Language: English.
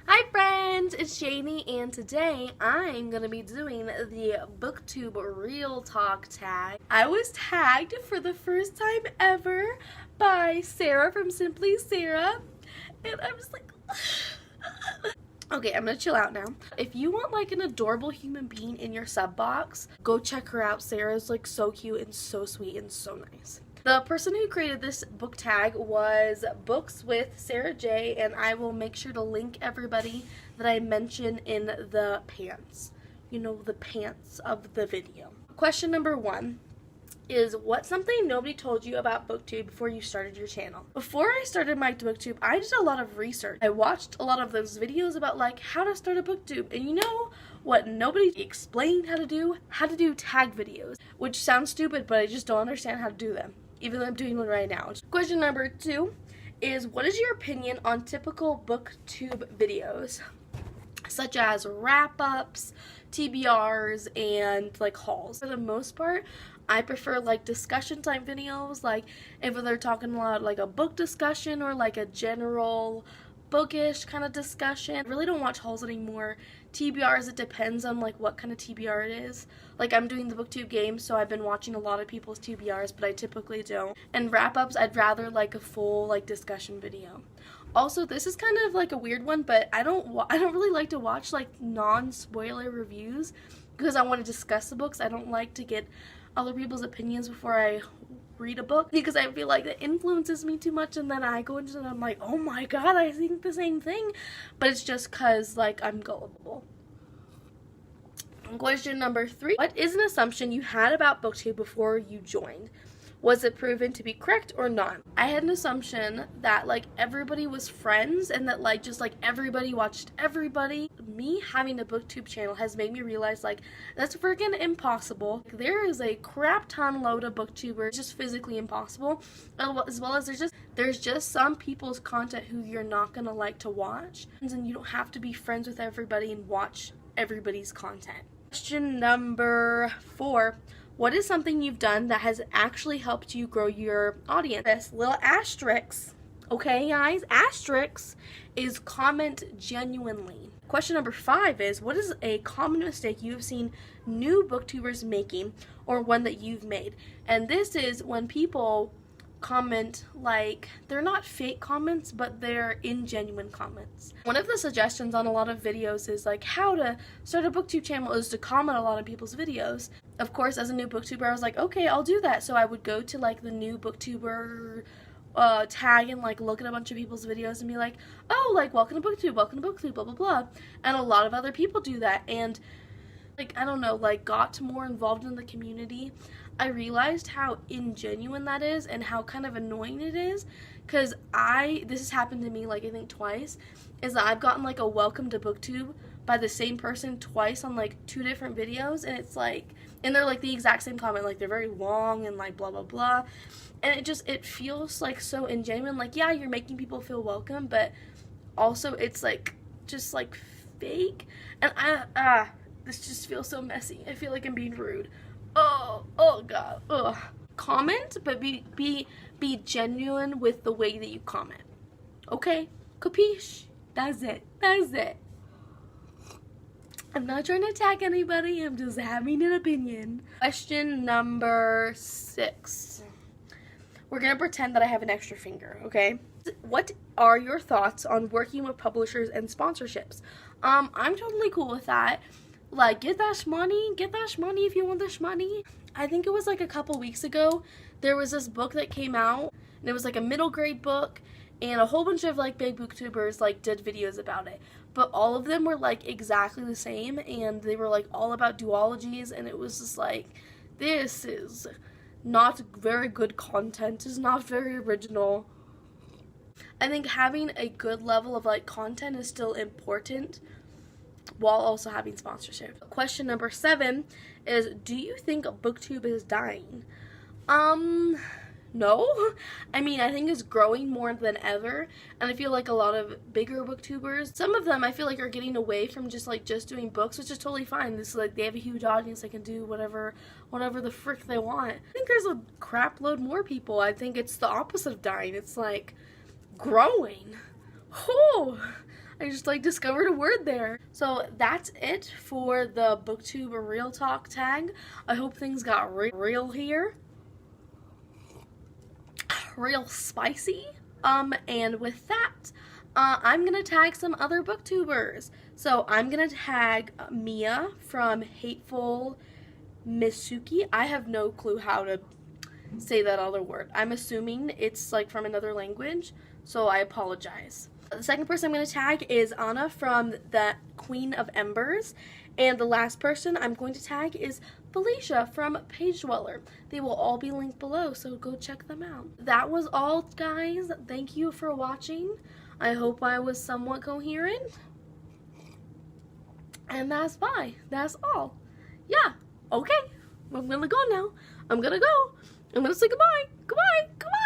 Hi friends, it's Janie and today I'm going to be doing the Booktube Real Talk tag. I was tagged for the first time ever by Sarah from Simply Sarah and I was like, okay, I'm gonna chill out now. If you want like an adorable human being in your sub box, go check her out. Sarah's like so cute and so sweet and so nice. The person who created this book tag was Books with Sarah J, and I will make sure to link everybody that I mention in the pants. You know, the pants of the video. Question number 1 is, what's something nobody told you about Booktube before you started your channel? Before I started my Booktube, I did a lot of research. I watched a lot of those videos about like how to start a Booktube, and you know what nobody explained how to do? How to do tag videos, which sounds stupid, but I just don't understand how to do them, even though I'm doing one right now. Question number 2 is, what is your opinion on typical Booktube videos, such as wrap-ups, TBRs, and like hauls? For the most part, I prefer like discussion type videos, like if they're talking a lot like a book discussion or like a general bookish kind of discussion. I really don't watch hauls anymore. TBRs, it depends on like what kind of TBR it is. Like I'm doing the Booktube game, so I've been watching a lot of people's TBRs, but I typically don't. And wrap-ups, I'd rather like a full like discussion video. Also, this is kind of like a weird one, but I don't really like to watch like non-spoiler reviews because I want to discuss the books. I don't like to get other people's opinions before I read a book because I feel like that influences me too much, and then I go into it and I'm like, oh my god, I think the same thing, but it's just cause like I'm gullible. Question number 3, what is an assumption you had about Booktube before you joined? Was it proven to be correct or not? I had an assumption that like everybody was friends and that like just like everybody watched everybody. Me having a Booktube channel has made me realize like that's freaking impossible. There is a crap ton load of Booktubers, just physically impossible, as well as there's just some people's content who you're not gonna like to watch, and you don't have to be friends with everybody and watch everybody's content. Question number 4. What is something you've done that has actually helped you grow your audience? This little asterisk, okay guys, asterisk is comment genuinely. Question number 5 is, what is a common mistake you've seen new booktubers making or one that you've made? And this is when people comment like they're not fake comments, but they're ingenuine comments. One of the suggestions on a lot of videos is like how to start a Booktube channel is to comment a lot of people's videos. Of course, as a new booktuber, I was like, okay, I'll do that. So I would go to like the new booktuber tag and like look at a bunch of people's videos and be like, oh, like welcome to Booktube, blah blah blah. And a lot of other people do that, and like I don't know, like got more involved in the community. I realized how ingenuine that is and how kind of annoying it is, because this has happened to me like I think twice, is that I've gotten like a welcome to Booktube by the same person twice on like 2 different videos, and it's like, and they're like the exact same comment, like they're very long and like blah blah blah, and it feels like so ingenuine, like yeah, you're making people feel welcome, but also it's like just like fake, and this just feels so messy. I feel like I'm being rude. Oh god. Ugh. Comment, but be genuine with the way that you comment. Okay? Capiche? That's it. I'm not trying to attack anybody, I'm just having an opinion. Question number 6. We're gonna pretend that I have an extra finger, okay? What are your thoughts on working with publishers and sponsorships? I'm totally cool with that. Like, get that shmoney if you want the shmoney. I think it was like a couple weeks ago, there was this book that came out, and it was like a middle grade book, and a whole bunch of like big booktubers like did videos about it, but all of them were like exactly the same, and they were like all about duologies, and it was just like, this is not very good content, it's not very original. I think having a good level of like content is still important, while also having sponsorship. Question number 7 is, do you think Booktube is dying? No. I mean, I think it's growing more than ever, and I feel like a lot of bigger booktubers, some of them I feel like are getting away from just doing books, which is totally fine. This is like, they have a huge audience, they can do whatever the frick they want. I think there's a crap load more people. I think it's the opposite of dying. It's like growing. Oh, I just like discovered a word there. So that's it for the Booktube Real Talk tag. I hope things got real here. Real spicy. And with that, I'm gonna tag some other booktubers. So I'm gonna tag Mia from Hateful Misuki. I have no clue how to say that other word. I'm assuming it's like from another language, so I apologize. The second person I'm going to tag is Anna from the Queen of Embers, and the last person I'm going to tag is Felicia from Page Dweller. They will all be linked below, so go check them out. That was all, guys. Thank you for watching. I hope I was somewhat coherent. And that's bye. That's all. Yeah. Okay. I'm gonna go now. I'm gonna go. I'm gonna say goodbye. Goodbye. Goodbye.